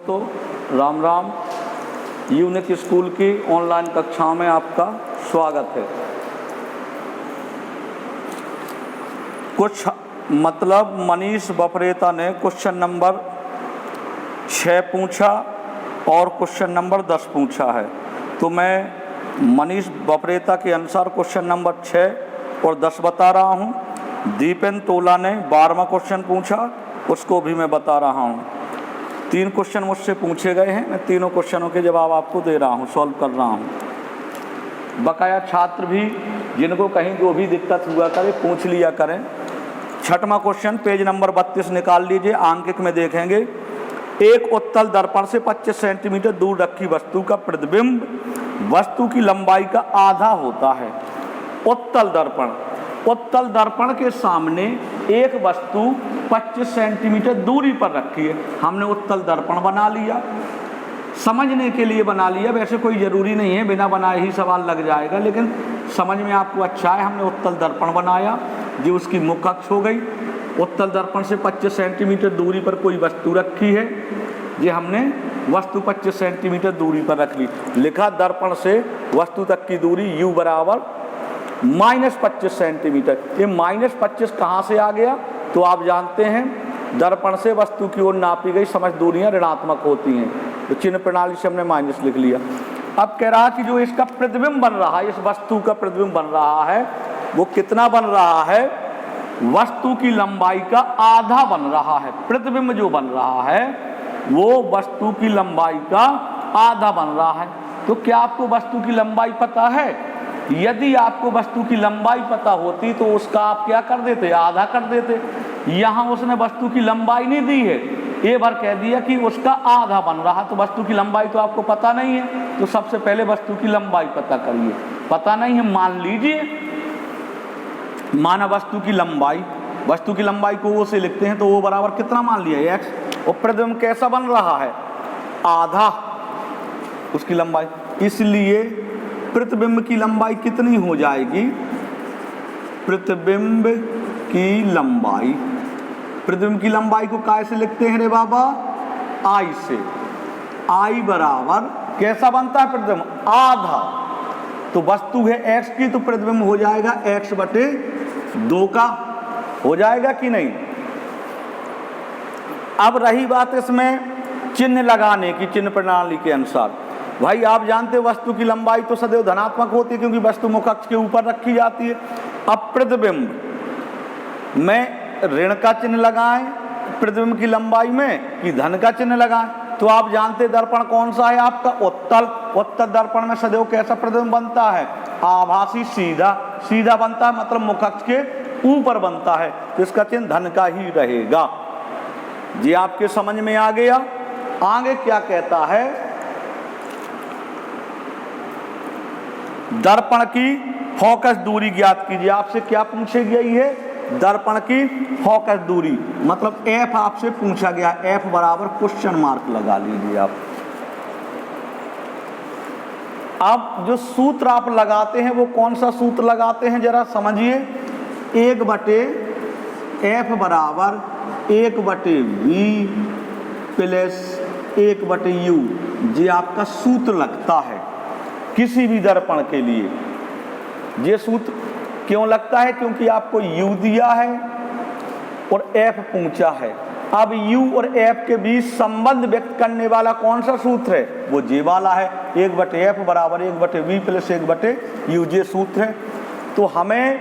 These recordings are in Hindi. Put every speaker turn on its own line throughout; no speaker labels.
तो राम राम। यूनिक स्कूल की ऑनलाइन कक्षाओं में आपका स्वागत है। कुछ मतलब मनीष बपरेता ने क्वेश्चन नंबर 6 पूछा और क्वेश्चन नंबर 10 पूछा है, तो मैं मनीष बपरेता के अनुसार क्वेश्चन नंबर 6 और 10 बता रहा हूँ। दीपेन तोला ने 12वां क्वेश्चन पूछा, उसको भी मैं बता रहा हूँ। 3 क्वेश्चन मुझसे पूछे गए हैं, मैं तीनों क्वेश्चनों के जवाब आपको दे रहा हूँ, सॉल्व कर रहा हूँ। बकाया छात्र भी जिनको कहीं जो भी दिक्कत हुआ करे पूछ लिया करें। 6वां क्वेश्चन पेज नंबर 32 निकाल लीजिए, आंकिक में देखेंगे। एक उत्तल दर्पण से 25 सेंटीमीटर दूर रखी वस्तु का प्रतिबिंब वस्तु की लंबाई का आधा होता है। उत्तल दर्पण के सामने एक वस्तु 25 सेंटीमीटर दूरी पर रखी है। हमने उत्तल दर्पण बना लिया, समझने के लिए बना लिया, वैसे कोई ज़रूरी नहीं है, बिना बनाए ही सवाल लग जाएगा, लेकिन समझ में आपको अच्छा है। हमने उत्तल दर्पण बनाया, जो उसकी मुख्य अक्ष हो गई। उत्तल दर्पण से 25 सेंटीमीटर दूरी पर कोई वस्तु रखी है, ये हमने वस्तु 25 सेंटीमीटर दूरी पर रख ली। लिखा दर्पण से वस्तु तक की दूरी u बराबर -25 सेंटीमीटर। ये -25 कहाँ से आ गया? तो आप जानते हैं दर्पण से वस्तु की ओर नापी गई समस्त दूरियां ऋणात्मक होती हैं, तो चिन्ह प्रणाली से हमने माइनस लिख लिया। अब कह रहा कि जो इसका प्रतिबिंब बन रहा है, इस वस्तु का प्रतिबिंब बन रहा है, वो कितना बन रहा है? वस्तु की लंबाई का आधा बन रहा है। प्रतिबिंब जो बन रहा है वो वस्तु की लंबाई का आधा बन रहा है। तो क्या आपको वस्तु की लंबाई पता है? यदि आपको वस्तु की लंबाई पता होती तो उसका आप क्या कर देते? आधा कर देते। यहाँ उसने वस्तु की लंबाई नहीं दी है, ये बार कह दिया कि उसका आधा बन रहा, तो वस्तु की लंबाई तो आपको पता नहीं है। तो सबसे पहले वस्तु की लंबाई पता करिए। पता नहीं है, मान लीजिए, माना वस्तु की लंबाई को ओ से लिखते हैं, तो ओ बराबर कितना मान लिया? x। और प्रतिबिंब कैसा बन रहा है? आधा उसकी लंबाई। इसलिए प्रतिबिंब की लंबाई कितनी हो जाएगी? प्रतिबिंब की लंबाई को काय से लिखते हैं रे बाबा? आई से। आई बराबर कैसा बनता है प्रतिबिंब? आधा। तो वस्तु है x की, तो प्रतिबिंब हो जाएगा x/2 का। हो जाएगा कि नहीं? अब रही बात इसमें चिन्ह लगाने की, चिन्ह प्रणाली के अनुसार। भाई आप जानते हो वस्तु की लंबाई तो सदैव धनात्मक होती है, क्योंकि वस्तु मुख्य अक्ष के ऊपर रखी जाती है। अब प्रतिबिंब में ऋण का चिन्ह लगाएं प्रतिबिंब की लंबाई में, कि धन का चिन्ह लगाएं? तो आप जानते दर्पण कौन सा है आपका? उत्तल दर्पण में सदैव कैसा प्रतिबिंब बनता है? आभासी सीधा बनता है, मतलब मुख्य अक्ष के ऊपर बनता है, तो इसका चिन्ह धन का ही रहेगा। जी आपके समझ में आ गया? आगे क्या कहता है? दर्पण की फोकस दूरी ज्ञात कीजिए। आपसे क्या पूछी गई है? दर्पण की फोकस दूरी, मतलब f आपसे पूछा गया। f बराबर क्वेश्चन मार्क लगा लीजिए आप। अब जो सूत्र आप लगाते हैं वो कौन सा सूत्र लगाते हैं जरा समझिए। 1/f बराबर 1/v प्लस 1/u, ये आपका सूत्र लगता है किसी भी दर्पण के लिए। ये सूत्र क्यों लगता है? क्योंकि आपको u दिया है और f पूछा है। अब u और f के बीच संबंध व्यक्त करने वाला कौन सा सूत्र है? वो जे वाला है। 1/f बराबर 1/v प्लस 1/u, ये सूत्र है। तो हमें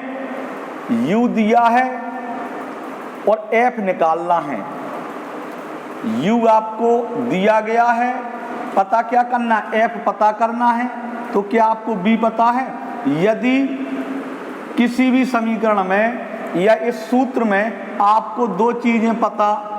u दिया है और f निकालना है। u आपको दिया गया है, पता क्या करना है? f पता करना है। तो क्या आपको b पता है? यदि किसी भी समीकरण में या इस सूत्र में आपको 2 चीजें पता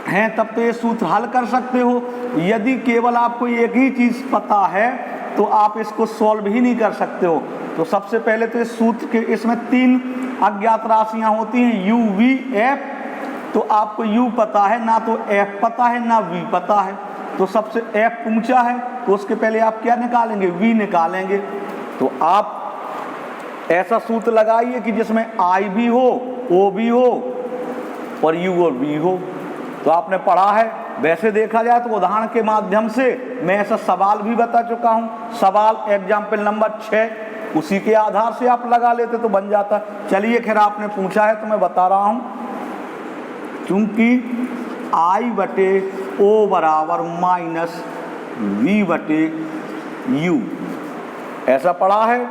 हैं, तब तो ये सूत्र हल कर सकते हो। यदि केवल आपको एक ही चीज पता है तो आप इसको सॉल्व ही नहीं कर सकते हो। तो सबसे पहले तो इस सूत्र के, इसमें 3 अज्ञात राशियां होती हैं, u, v, f। तो आपको u पता है ना, तो f पता है ना v पता है। तो सबसे f पूछा है, तो उसके पहले आप क्या निकालेंगे? v निकालेंगे। तो आप ऐसा सूत्र लगाइए कि जिसमें I भी हो, O भी हो और U और V हो। तो आपने पढ़ा है वैसे देखा जाए तो उदाहरण के माध्यम से मैं ऐसा सवाल भी बता चुका हूँ। सवाल एग्जाम्पल नंबर 6, उसी के आधार से आप लगा लेते तो बन जाता। चलिए खैर आपने पूछा है तो मैं बता रहा हूँ। क्योंकि आई बटे ओ बराबर माइनस वी बटे यू ऐसा पड़ा है।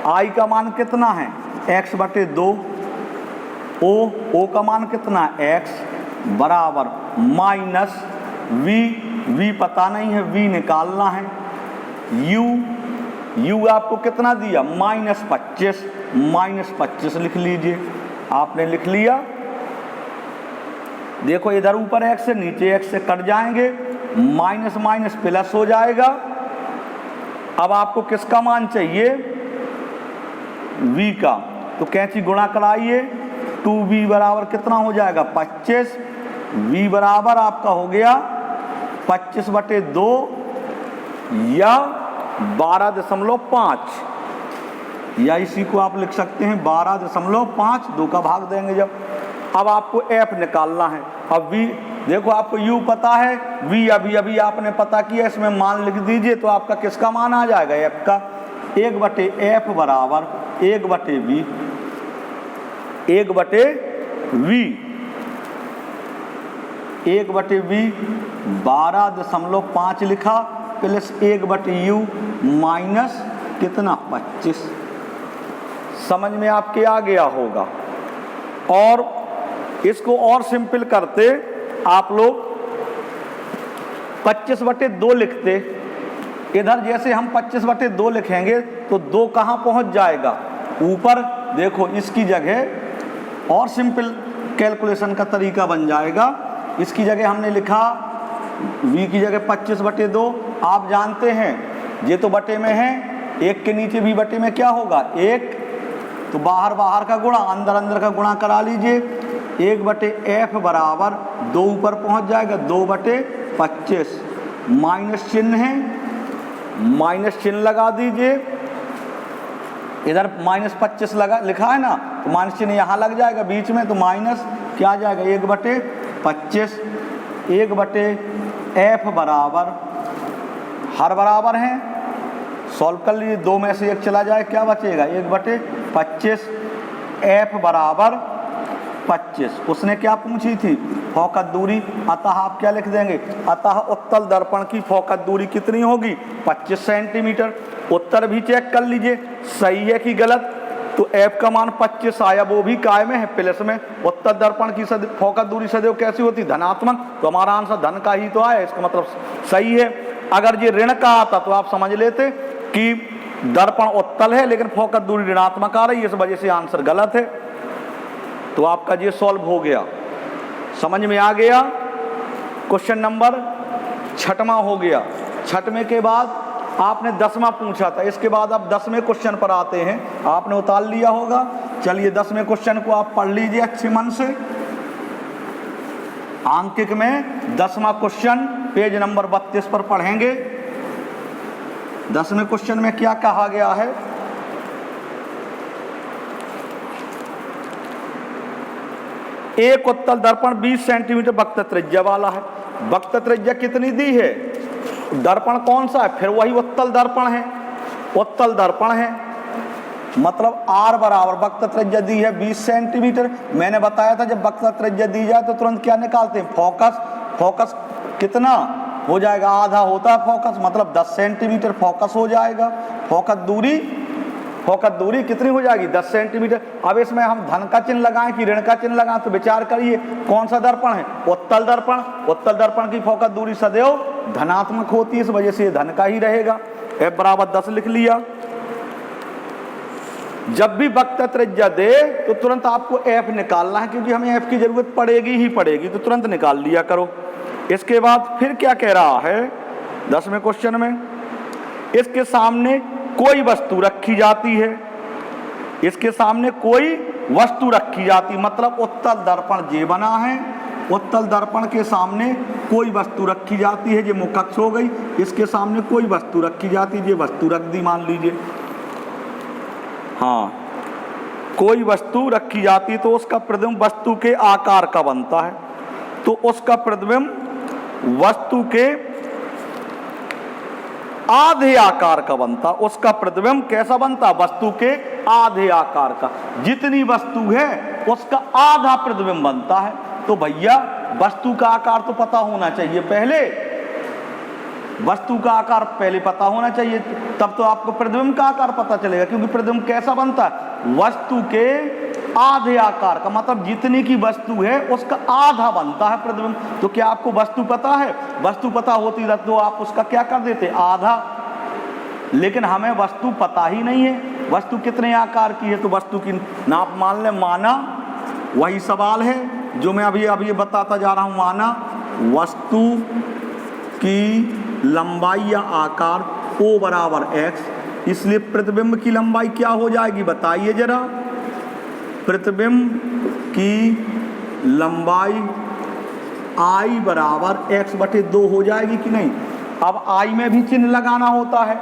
आई का मान कितना है? एक्स बटे 2। ओ का मान कितना है? एक्स बराबर माइनस वी पता नहीं है, वी निकालना है। यू आपको कितना दिया? -25। -25 लिख लीजिए। आपने लिख लिया। देखो इधर ऊपर एक्स से नीचे एक्स से कट जाएंगे, माइनस माइनस प्लस हो जाएगा। अब आपको किसका मान चाहिए? v का। तो कैंची गुणा कराइए। 2v बराबर कितना हो जाएगा? 25। v बराबर आपका हो गया 25 बटे 2 या 12.5, या इसी को आप लिख सकते हैं 12.5, 2 का भाग देंगे जब। अब आपको f निकालना है। अब v देखो आपको u पता है, v अभी आपने पता किया, इसमें मान लिख दीजिए तो आपका किसका मान आ जाएगा? f का। 1 बटे f बराबर 1 बटे v, 1 बटे v, 1 बटे v 12.5 लिखा प्लस 1 बटे u माइनस कितना? 25। समझ में आपके आ गया होगा। और इसको और सिंपल करते आप लोग 25 बटे 2 लिखते। इधर जैसे हम 25 बटे 2 लिखेंगे तो 2 कहाँ पहुँच जाएगा? ऊपर। देखो इसकी जगह और सिंपल कैलकुलेशन का तरीका बन जाएगा। इसकी जगह हमने लिखा v की जगह 25 बटे 2। आप जानते हैं ये तो बटे में है, एक के नीचे भी बटे में क्या होगा? 1। तो बाहर का गुणा, अंदर का गुणा करा लीजिए। 1 बटे f बराबर 2 ऊपर पहुंच जाएगा 2 बटे 25। माइनस चिन्ह है, माइनस चिन्ह लगा दीजिए। इधर -25 लगा लिखा है ना, तो माइनस चिन्ह यहाँ लग जाएगा बीच में, तो माइनस क्या आ जाएगा? 1 बटे 25। 1 बटे f बराबर, हर बराबर हैं, सॉल्व कर लीजिए। 2 में से 1 चला जाए, क्या बचेगा? 1 बटे 25। f बराबर 25। उसने क्या पूछी थी? फोकस दूरी। अतः आप क्या लिख देंगे? अतः उत्तल दर्पण की फोकस दूरी कितनी होगी? 25 सेंटीमीटर। उत्तर भी चेक कर लीजिए सही है कि गलत। तो f का मान 25 आया, वो भी काय में है? प्लस में। उत्तल दर्पण की फोकस दूरी सदैव कैसी होती? धनात्मक। तो हमारा आंसर धन का ही तो आया, इसका मतलब सही है। अगर ये ऋण का आता तो आप समझ लेते कि दर्पण उत्तल है लेकिन फोकस दूरी ऋणात्मक आ रही है, इस वजह से आंसर गलत है। तो आपका ये सॉल्व हो गया। समझ में आ गया? क्वेश्चन नंबर 6वां हो गया। 6वें के बाद आपने 10वां पूछा था, इसके बाद आप 10वें क्वेश्चन पर आते हैं। आपने उतार लिया होगा। चलिए 10वें क्वेश्चन को आप पढ़ लीजिए अच्छे मन से। आंकिक में 10वां क्वेश्चन पेज नंबर 32 पर पढ़ेंगे। 10वें क्वेश्चन में क्या कहा गया है? एक उत्तल दर्पण 20 सेंटीमीटर वक्त त्रिज्या वाला है। वक्त त्रिज्या कितनी दी है? दर्पण कौन सा है? फिर वही उत्तल दर्पण है। उत्तल दर्पण है मतलब R बराबर वक्त त्रिज्या दी है 20 सेंटीमीटर। मैंने बताया था जब वक्त त्रिज्या दी जाए तो तुरंत क्या निकालते हैं? फोकस। फोकस कितना हो जाएगा? आधा होता है फोकस, मतलब 10 सेंटीमीटर फोकस हो जाएगा। फोकस दूरी कितनी हो जाएगी? 10 सेंटीमीटर। अब इसमें हम धन का चिन्ह लगाएं कि ऋण का चिन्ह लगाएं, तो विचार करिए कौन सा दर्पण है? उत्तल दर्पण। उत्तल दर्पण की फोकस दूरी सदैव धनात्मक होती है, इस वजह से ये धन का ही रहेगा। f बराबर 10 लिख लिया। जब भी वक्त त्रिज्या दे तो तुरंत आपको f निकालना है, क्योंकि हमें f की जरूरत पड़ेगी ही पड़ेगी, तो तुरंत निकाल लिया करो। इसके बाद फिर क्या कह रहा है 10वें क्वेश्चन में? इसके सामने कोई वस्तु रखी जाती है। इसके सामने कोई वस्तु रखी जाती, मतलब उत्तल दर्पण जे बना है, उत्तल दर्पण के सामने कोई वस्तु रखी जाती है। ये मुखक्ष हो गई, इसके सामने कोई वस्तु रखी जाती है, ये वस्तु रख दी मान लीजिए। हाँ, कोई वस्तु रखी जाती तो उसका प्रतिबिंब वस्तु के आकार का बनता है। तो उसका प्रतिबिंब वस्तु के आधे आकार का बनता, उसका प्रतिबिंब कैसा बनता, वस्तु के आधे आकार का। जितनी वस्तु है उसका आधा प्रतिबिंब बनता है। तो भैया वस्तु का आकार तो पता होना चाहिए पहले, वस्तु का आकार पहले पता होना चाहिए, तब तो आपको प्रतिबिंब का आकार पता चलेगा। क्योंकि प्रतिबिंब कैसा बनता है, वस्तु के आधे आकार का, मतलब जितनी की वस्तु है उसका आधा बनता है प्रतिबिंब। तो क्या आपको वस्तु पता है, वस्तु पता होती तो आप उसका क्या कर देते, आधा। लेकिन हमें वस्तु पता ही नहीं है, वस्तु कितने आकार की है, तो वस्तु की नाप मान ले, माना वही सवाल है जो मैं अभी बताता जा रहा हूं। माना वस्तु की लंबाई या आकार O बराबर x, इसलिए प्रतिबिंब की लंबाई क्या हो जाएगी बताइए जरा। प्रतिबिंब की लंबाई I बराबर x/2 हो जाएगी कि नहीं। अब I में भी चिन्ह लगाना होता है,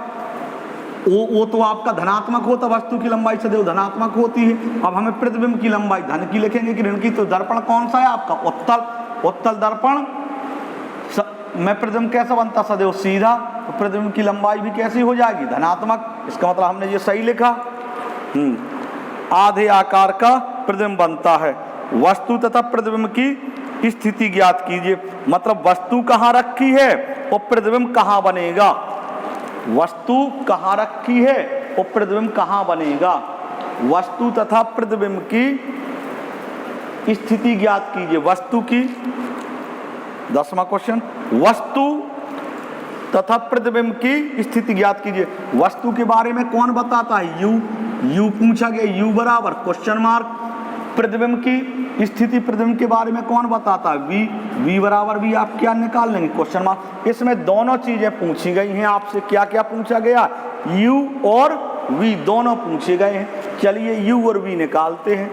वो तो आपका धनात्मक होता, वस्तु की लंबाई सदैव धनात्मक होती है। अब हमें प्रतिबिंब की लंबाई धन की लिखेंगे कि ऋण की। तो दर्पण कौन सा है आपका, उत्तल दर्पण में प्रतिबिंब कैसा बनता, सदैव सीधा। तो प्रतिबिंब की लंबाई भी कैसी हो जाएगी, धनात्मक। इसका मतलब हमने ये सही लिखा, आधे आकार का प्रतिबिंब बनता है। वस्तु तथा प्रतिबिंब की स्थिति ज्ञात कीजिए, मतलब वस्तु कहाँ रखी है और प्रतिबिंब कहाँ बनेगा। वस्तु कहाँ रखी है और प्रतिबिंब कहाँ बनेगा। वस्तु तथा प्रतिबिंब की स्थिति ज्ञात कीजिए। वस्तु की 10वां क्वेश्चन, वस्तु तथा प्रतिबिंब की स्थिति ज्ञात कीजिए। वस्तु के बारे में कौन बताता है, यू पूछा गया, U बराबर क्वेश्चन मार्क। प्रतिबिंब की स्थिति प्रतिबिंब के बारे में कौन बताता है, V बराबर V। आप क्या निकाल लेंगे, क्वेश्चन मार्क। इसमें दोनों चीजें पूछी गई हैं आपसे, क्या क्या पूछा गया, U और V दोनों पूछे गए हैं। चलिए U और V निकालते हैं।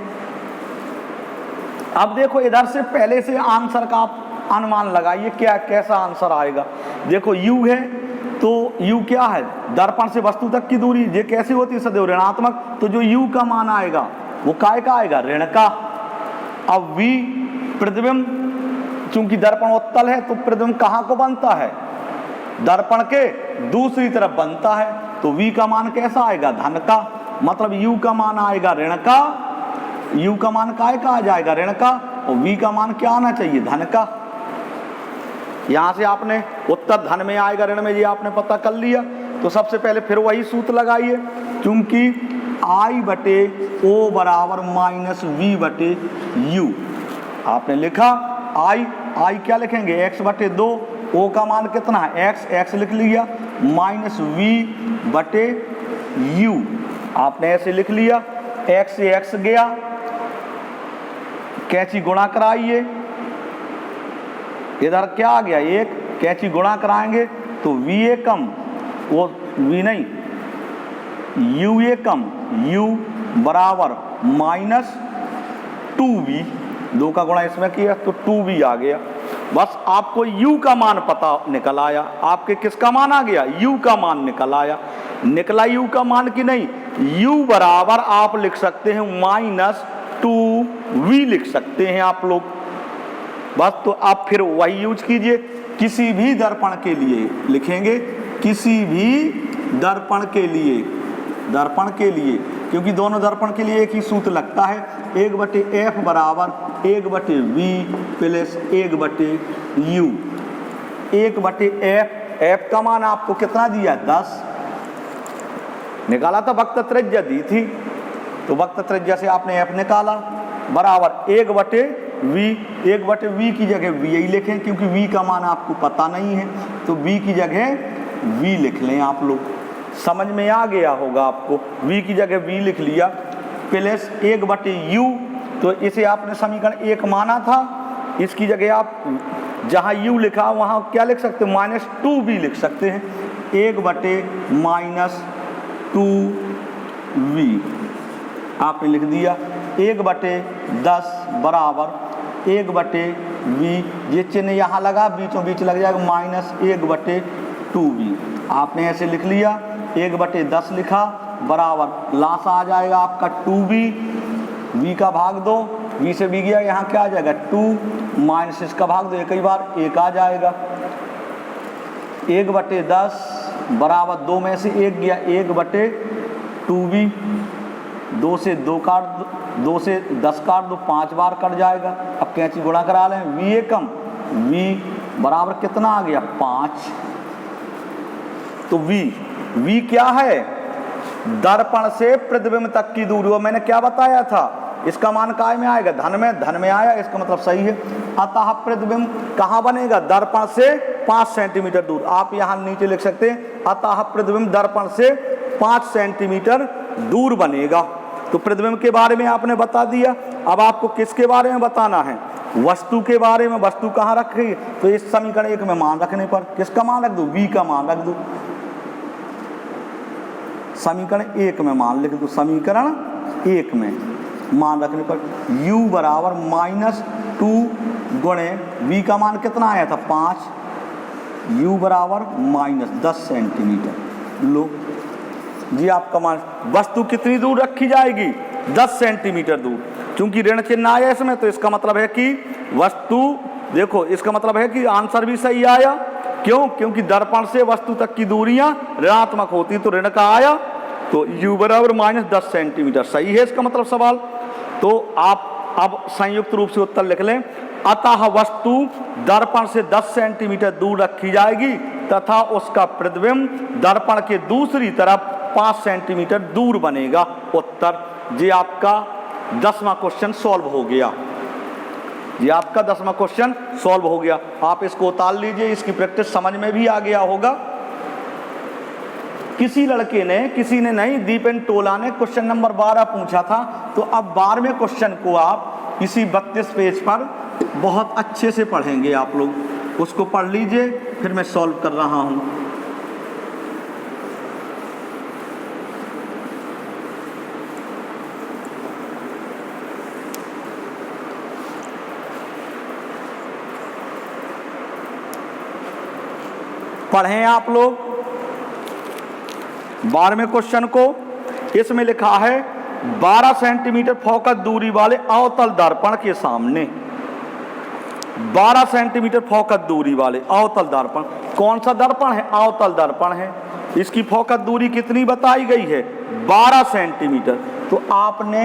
अब देखो इधर से पहले से आंसर का आप अनुमान लगाइए, क्या कैसा आंसर आएगा। देखो U है तो U क्या है, दर्पण से वस्तु तक की दूरी, ये कैसी होती है, सदैव ऋणात्मक। तो जो U का मान आएगा वो काय का आएगा, ऋण का। अब V प्रतिबिंब, चूंकि दर्पण उत्तल है तो प्रतिबिंब कहाँ को बनता है, दर्पण के दूसरी तरफ बनता है। तो V का मान कैसा आएगा, धन का। मतलब U का मान आएगा ऋण का, U का मान काय का आ जाएगा, ऋण का। और V का मान क्या आना चाहिए, धन का। यहां से आपने उत्तर धन में आएगा, ऋण में, ये आपने पता कर लिया। तो सबसे पहले फिर वही सूत्र लगाइए, क्योंकि I/O बराबर -V/U। आपने लिखा I क्या लिखेंगे, x/2। O का मान कितना है, x लिख लिया, -V/U आपने ऐसे लिख लिया। x से x गया, कैंची गुणा कराइए, इधर क्या आ गया, एक, कैंची गुणा कराएंगे तो V एकम, वो V नहीं, U एकम, U बराबर -2V। 2 का गुणा इसमें किया तो 2V आ गया। बस आपको U का मान पता निकल आया। आपके किसका मान आ गया, U का मान निकल आया। निकला U का मान कि नहीं, U बराबर आप लिख सकते हैं -2V लिख सकते हैं आप लोग। बस तो आप फिर वही यूज कीजिए, किसी भी दर्पण के लिए लिखेंगे, किसी भी दर्पण के लिए, क्योंकि दोनों दर्पण के लिए एक ही सूत्र लगता है, 1/F बराबर 1/V plus 1/U। 1/F, F का मान आपको कितना दिया, 10 निकाला था, वक्त त्रिज्या दी थी, तो वक्त त्रिज्या से आपने F निकाला, बराबर 1/V। 1/V की जगह V ही लिखें, क्योंकि V का मान आपको पता नहीं है, तो V की जगह V लिख लें आप लोग। समझ में आ गया होगा आपको, V की जगह V लिख लिया, प्लस 1/U। तो इसे आपने समीकरण 1 माना था, इसकी जगह आप जहाँ U लिखा वहाँ क्या लिख सकते हैं, -2V लिख सकते हैं। 1/-2V आपने लिख दिया। 1/10 बराबर 1/V, ये चिन्ह यहाँ लगा, बीचों बीच लग जाएगा, -1/2V आपने ऐसे लिख लिया। 1/10 लिखा, बराबर लासा आ जाएगा आपका 2V, V का भाग दो, V से V गया, यहाँ क्या आ जाएगा 2, माइनस इसका भाग दो, एक ही बार 1 आ जाएगा। 1/10 बराबर 2 में से 1 गया 1/2v, 2 से 2 काट 2 से 10 काट दो 5 बार कट जाएगा। अब कैंची गुणा करा लें, v एकम v बराबर कितना आ गया 5। तो v क्या है, दर्पण से प्रतिबिंब तक की दूरी। वो मैंने क्या बताया था, इसका मान काय में आएगा, धन में आया, इसका मतलब सही है। अतः प्रतिबिंब कहाँ बनेगा, दर्पण से 5 सेंटीमीटर दूर। आप यहाँ नीचे लिख सकते हैं अतः प्रतिबिंब दर्पण से 5 सेंटीमीटर दूर बनेगा। तो प्रतिबिंब के बारे में आपने बता दिया। अब आपको किसके बारे में बताना है, वस्तु के बारे में। वस्तु कहाँ रखी, तो इस समीकरण 1 में मान रखने पर किसका मान रख दो, v का मान रख दो। समीकरण 1 में मान लिख दो, समीकरण 1 में मान रखने पर u बराबर -2 गुणे v का मान कितना आया था 5, u बराबर -10 सेंटीमीटर। लो जी आपका मान, वस्तु कितनी दूर रखी जाएगी, 10 सेंटीमीटर दूर। क्योंकि ऋण चिन्ह आया इसमें, तो इसका मतलब है कि वस्तु, देखो इसका मतलब है कि आंसर भी सही आया। क्यों, क्योंकि दर्पण से वस्तु तक की दूरियां ऋणात्मक होती, तो ऋण का आया, तो u बराबर -10 सेंटीमीटर सही है इसका मतलब सवाल। तो आप अब संयुक्त रूप से उत्तर लिख लें, अतः वस्तु दर्पण से 10 सेंटीमीटर दूर रखी जाएगी तथा उसका प्रतिबिंब दर्पण के दूसरी तरफ 5 सेंटीमीटर दूर बनेगा। उत्तर जी आपका 10वां क्वेश्चन सॉल्व हो गया। ये आपका 10वां क्वेश्चन सॉल्व हो गया। आप इसको उतार लीजिए, इसकी प्रैक्टिस समझ में भी आ गया होगा। किसी लड़के ने, किसी ने नहीं, दीपेन टोला ने क्वेश्चन नंबर 12 पूछा था। तो अब 12वें क्वेश्चन को आप इसी 32 पेज पर बहुत अच्छे से पढ़ेंगे आप लोग। उसको पढ़ लीजिए, फिर मैं सॉल्व कर रहा हूं। पढ़ें आप लोग 12वें क्वेश्चन को। इसमें लिखा है 12 सेंटीमीटर फोकस दूरी वाले अवतल दर्पण के सामने, 12 सेंटीमीटर फोकस दूरी वाले अवतल दर्पण, कौन सा दर्पण है, अवतल दर्पण है। इसकी फोकस दूरी कितनी बताई गई है, 12 सेंटीमीटर। तो आपने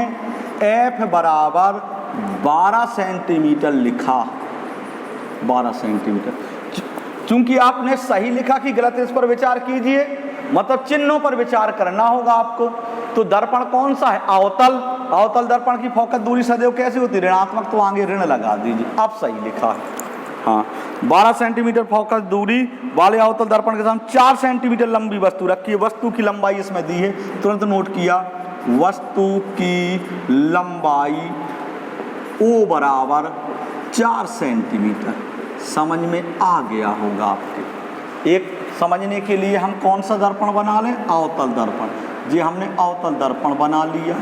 f बराबर 12 सेंटीमीटर लिखा, 12 सेंटीमीटर। चूंकि आपने सही लिखा कि गलत, इस पर विचार कीजिए, मतलब चिन्हों पर विचार करना होगा आपको। तो दर्पण कौन सा है, अवतल। अवतल दर्पण की फोकस दूरी सदैव कैसी होती है, ऋणात्मक, तो आगे ऋण लगा दीजिए। अब सही लिखा है, हाँ। 12 सेंटीमीटर फोकस दूरी वाले अवतल दर्पण के सामने 4 सेंटीमीटर लंबी वस्तु रखी है। वस्तु की लंबाई इसमें दी है, तुरंत नोट किया, वस्तु की लंबाई O बराबर 4 सेंटीमीटर। समझ में आ गया होगा आपके। एक समझने के लिए हम कौन सा दर्पण बना लें, अवतल दर्पण। जी हमने अवतल दर्पण बना लिया,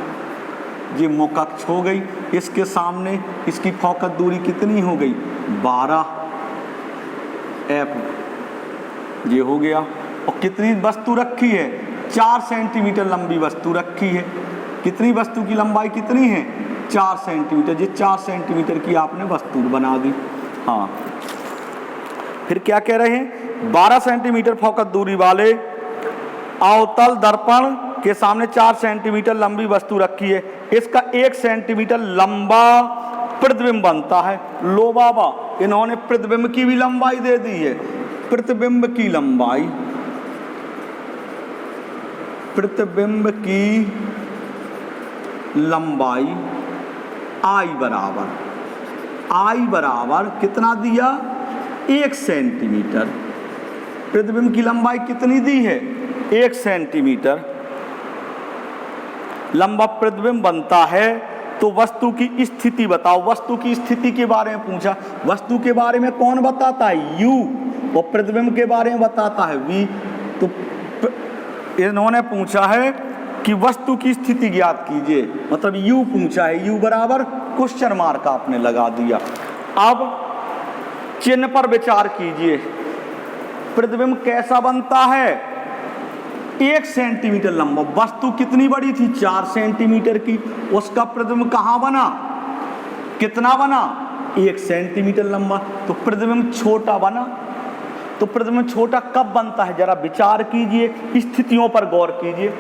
ये मुख अक्ष हो गई, इसके सामने इसकी फोकस दूरी कितनी हो गई, 12 f, ये हो गया। और कितनी वस्तु रखी है, 4 सेंटीमीटर लंबी वस्तु रखी है। कितनी वस्तु की लंबाई कितनी है, 4 सेंटीमीटर। ये 4 सेंटीमीटर की आपने वस्तु बना दी, हाँ। फिर क्या कह रहे हैं, 12 सेंटीमीटर फोकस दूरी वाले अवतल दर्पण के सामने 4 सेंटीमीटर लंबी वस्तु रखी है। इसका 1 सेंटीमीटर लंबा प्रतिबिंब बनता है। लो बाबा, इन्होंने प्रतिबिंब की भी लंबाई दे दी है। प्रतिबिंब की लंबाई, प्रतिबिंब की लंबाई I बराबर कितना दिया, 1 सेंटीमीटर। प्रतिबिंब की लंबाई कितनी दी है, 1 सेंटीमीटर लंबा प्रतिबिंब बनता है। तो वस्तु की स्थिति बताओ। वस्तु की स्थिति के बारे में पूछा। वस्तु के बारे में कौन बताता है, u, और प्रतिबिंब के बारे में बताता है v। तो इन्होंने पूछा है कि वस्तु की स्थिति ज्ञात कीजिए, मतलब u पूछा है। u बराबर क्वेश्चन मार्क आपने लगा दिया। अब चिन्ह पर विचार कीजिए। प्रतिबिंब कैसा बनता है, 1 सेंटीमीटर लंबा। वस्तु कितनी बड़ी थी, 4 सेंटीमीटर की। उसका प्रतिबिंब कहाँ बना, कितना बना, 1 सेंटीमीटर लंबा। तो प्रतिबिंब छोटा बना। तो प्रतिबिंब छोटा कब बनता है, जरा विचार कीजिए, स्थितियों पर गौर कीजिए।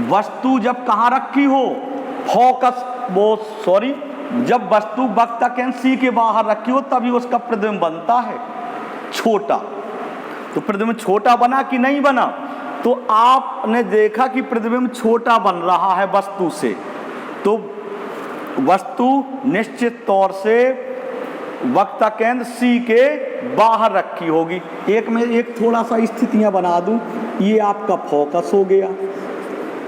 वस्तु जब कहाँ रखी हो, जब वस्तु वक्ता केंद्र सी के बाहर रखी हो तभी उसका प्रतिबिंब बनता है छोटा। तो प्रतिबिंब छोटा बना कि नहीं बना, तो आपने देखा कि प्रतिबिंब छोटा बन रहा है वस्तु से, तो वस्तु निश्चित तौर से वक्ता केंद्र सी के बाहर रखी होगी। एक थोड़ा सा स्थितियां बना दूं, ये आपका फोकस हो गया,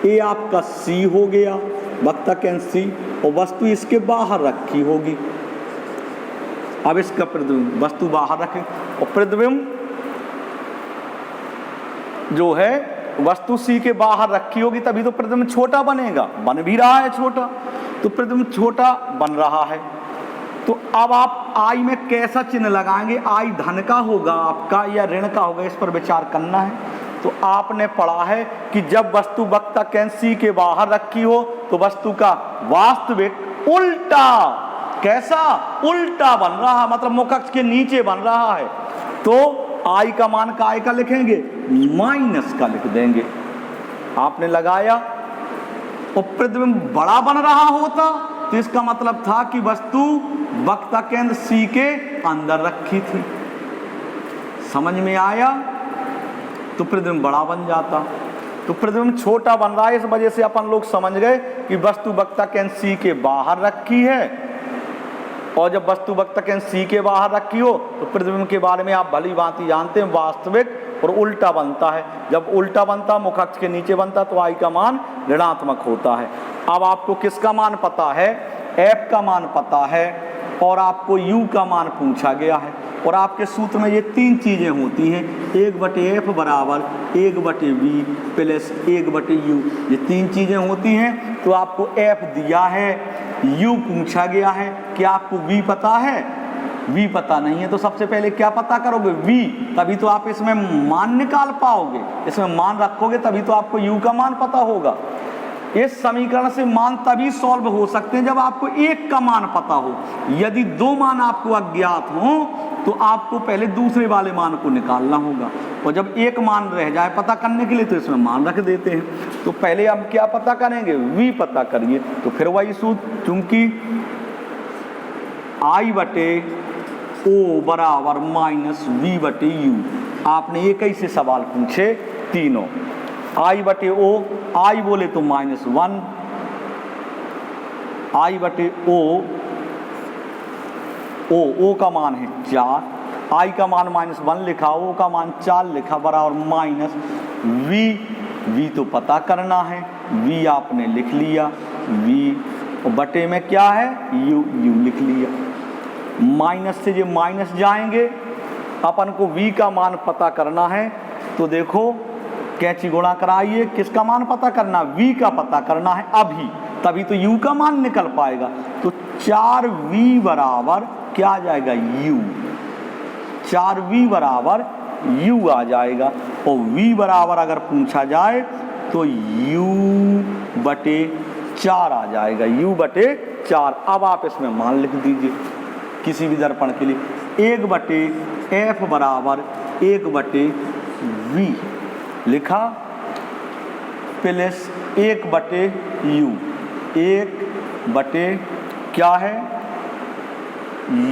ये आपका सी हो गया, वक्ता केंद्र सी, और वस्तु इसके बाहर रखी होगी। अब इसका प्रतिबिंब वस्तु बाहर रखे और प्रतिबिंब जो है वस्तु सी के बाहर रखी होगी तभी तो प्रतिबिंब छोटा बनेगा, बन भी रहा है छोटा, तो प्रतिबिंब छोटा बन रहा है। तो अब आप आई में कैसा चिन्ह लगाएंगे, आई धन का होगा आपका या ऋण का होगा, इस पर विचार करना है। तो आपने पढ़ा है कि जब वस्तु वक्ता केंद्र सी के बाहर रखी हो तो वस्तु का वास्तविक उल्टा, कैसा उल्टा बन रहा, मतलब मुख अक्ष के नीचे बन रहा है, तो आई का मान काय का लिखेंगे, माइनस का लिख देंगे। आपने लगाया और प्रतिबिंब बड़ा बन रहा होता तो इसका मतलब था कि वस्तु वक्ता केंद्र सी के अंदर रखी थी। समझ में आया? तो प्रतिबिंब बड़ा बन जाता। तो प्रतिबिंब छोटा बन रहा है, इस वजह से अपन लोग समझ गए कि वस्तु वक्ता केंद्र सी के बाहर रखी है, और जब वस्तु वक्ता केंद्र सी के बाहर रखी हो तो प्रतिबिंब के बारे में आप भली भांति जानते हैं, वास्तविक और उल्टा बनता है। जब उल्टा बनता, मुख अक्ष के नीचे बनता, तो आई का मान ऋणात्मक होता है। अब आपको किसका मान पता है, एफ का मान पता है, और आपको यू का मान पूछा गया है, और आपके सूत्र में ये तीन चीजें होती हैं, 1/f बराबर 1/v प्लस 1/u, ये तीन चीजें होती हैं। तो आपको f दिया है, u पूछा गया है, क्या आपको v पता है? v पता नहीं है, तो सबसे पहले क्या पता करोगे, v, तभी तो आप इसमें मान निकाल पाओगे, इसमें मान रखोगे तभी तो आपको u का मान पता होगा। इस समीकरण से मान तभी सॉल्व हो सकते हैं जब आपको एक का मान पता हो। यदि दो मान आपको अज्ञात हो तो आपको पहले दूसरे वाले मान को निकालना होगा, और जब एक मान रह जाए पता करने के लिए तो इसमें मान रख देते हैं। तो पहले आप क्या पता करेंगे, v पता करिए। तो फिर वही सूत्र, चूंकि I/O बराबर -v/u, आपने एक ही से सवाल पूछे तीनों। I/O, I बोले तो -1, I/O, O का मान है 4, I का मान -1 लिखा, O का मान 4 लिखा, बराबर माइनस v तो पता करना है, v आपने लिख लिया, v और बटे में क्या है, u लिख लिया। माइनस से जो माइनस जाएंगे, अपन को v का मान पता करना है, तो देखो कैंची गुणा कराइए, किसका मान पता करना, v का पता करना है अभी, तभी तो u का मान निकल पाएगा। तो 4v बराबर क्या आ जाएगा, u, 4v बराबर u आ जाएगा, और v बराबर अगर पूछा जाए तो u/4 आ जाएगा, u/4। अब आप इसमें मान लिख दीजिए किसी भी दर्पण के लिए, 1/f बराबर 1/v लिखा, प्लस 1/u, 1/ क्या है,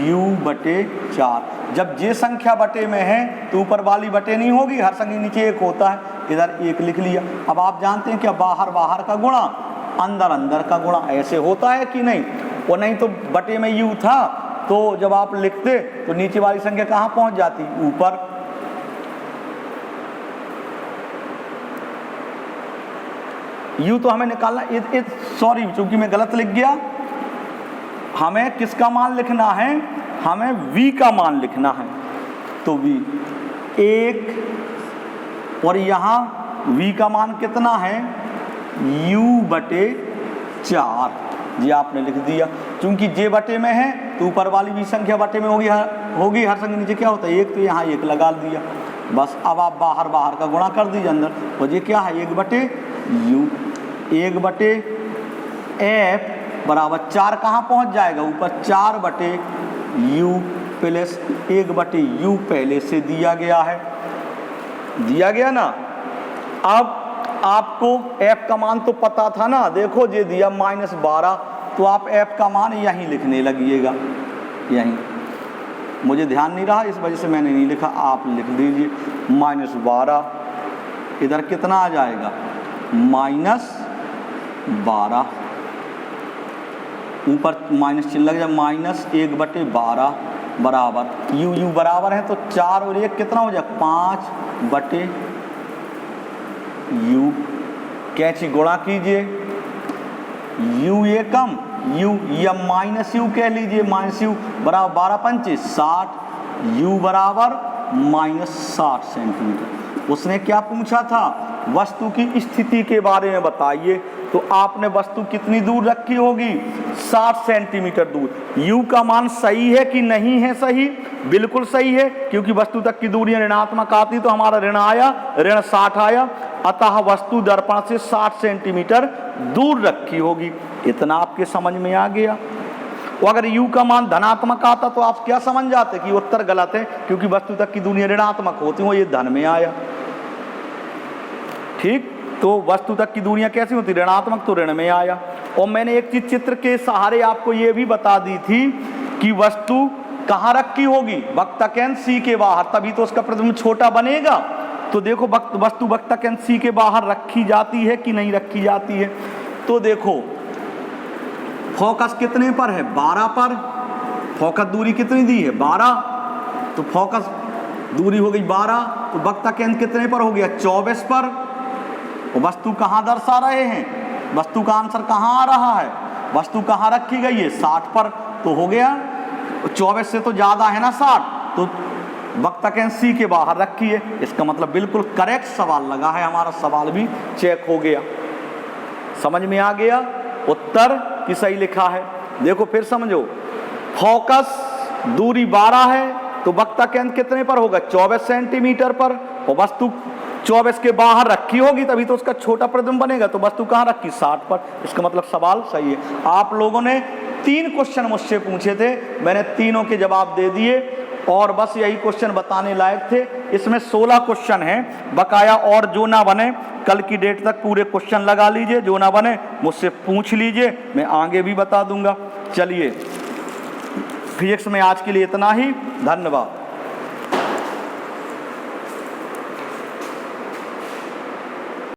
u/4। जब जे संख्या बटे में है तो ऊपर वाली बटे नहीं होगी, हर संख्या नीचे एक होता है, इधर एक लिख लिया। अब आप जानते हैं क्या, बाहर बाहर का गुणा, अंदर अंदर का गुणा, ऐसे होता है कि नहीं, वो नहीं तो बटे में u था तो जब आप लिखते तो नीचे वाली संख्या कहाँ पहुंच जाती, ऊपर। u तो हमें निकालना, सॉरी चूंकि मैं गलत लिख गया, हमें किसका मान लिखना है, हमें v का मान लिखना है। तो v 1, और यहाँ v का मान कितना है, u/4, ये आपने लिख दिया। चूंकि j बटे में है तो ऊपर वाली भी संख्या बटे में होगी, हर संख्या नीचे क्या होता है, एक, तो यहाँ एक लगा दिया बस। अब आप बाहर बाहर का गुणा कर दीजिए अंदर, और ये क्या है, 1/u, 1/f बराबर 4 कहाँ पहुँच जाएगा, ऊपर 4/u प्लस 1/u पहले से दिया गया है, दिया गया ना। अब आपको f का मान तो पता था ना, देखो ये दिया -12, तो आप f का मान यहीं लिखने लगिएगा, यहीं। मुझे ध्यान नहीं रहा इस वजह से मैंने नहीं लिखा, आप लिख दीजिए -12। इधर कितना आ जाएगा -12, ऊपर माइनस चिन्ह लग जाए, -1/12 बराबर u बराबर है तो 4 और 1 कितना हो जाए 5/u। कैंची गुणा कीजिए, u एकम u या -u कह लीजिए, -u बराबर 12×5 = 60, u बराबर -60 सेंटीमीटर। उसने क्या पूछा था, वस्तु की स्थिति के बारे में बताइए, तो आपने वस्तु कितनी दूर रखी होगी 60 सेंटीमीटर दूर। u का मान सही है कि नहीं है सही, बिल्कुल सही है, क्योंकि वस्तु तक की दूरी ऋणात्मक आती तो हमारा ऋण आया, ऋण 60 आया, अतः वस्तु दर्पण से 60 सेंटीमीटर दूर रखी होगी। इतना आपके समझ में आ गया। और अगर u का मान धनात्मक आता तो आप क्या समझ जाते कि उत्तर गलत है, क्योंकि वस्तु तक की दूरी ऋणात्मक होती है, ये धन में आया। ठीक, तो वस्तु तक की दूरियां कैसी होती, ऋणात्मक, तो ऋण में आया। और मैंने एक चीज चित्र के सहारे आपको ये भी बता दी थी कि वस्तु कहाँ रखी होगी, वक्रकेंद्र C के बाहर, तभी तो उसका प्रतिबिंब छोटा बनेगा। तो देखो वस्तु वक्रकेंद्र C के बाहर रखी जाती है कि नहीं रखी जाती है। तो देखो फोकस कितने पर है, 12 पर। फोकस दूरी कितनी दी है 12, तो फोकस दूरी हो गई 12, तो वक्रकेंद्र कितने पर हो गया 24 पर। वस्तु कहाँ दर्शा रहे हैं, वस्तु का आंसर कहाँ आ रहा है, वस्तु कहाँ रखी गई है 60 पर, तो हो गया 24 से तो ज़्यादा है ना 60, तो वक्रकेंद्र C के बाहर रखी है। इसका मतलब बिल्कुल करेक्ट सवाल लगा है, हमारा सवाल भी चेक हो गया। समझ में आ गया, उत्तर की सही लिखा है। देखो फिर समझो, फोकस दूरी 12 है तो वक्रकेंद्र कितने पर होगा 24 सेंटीमीटर पर, और वस्तु 24 के बाहर रखी होगी तभी तो उसका छोटा प्रतिबिंब बनेगा, तो वस्तु कहाँ रखी 60 पर। इसका मतलब सवाल सही है। आप लोगों ने 3 क्वेश्चन मुझसे पूछे थे, मैंने तीनों के जवाब दे दिए, और बस यही क्वेश्चन बताने लायक थे। इसमें 16 क्वेश्चन हैं बकाया, और जो ना बने कल की डेट तक पूरे क्वेश्चन लगा लीजिए, जो ना बने मुझसे पूछ लीजिए, मैं आगे भी बता दूंगा। चलिए, फिजिक्स में आज के लिए इतना ही, धन्यवाद।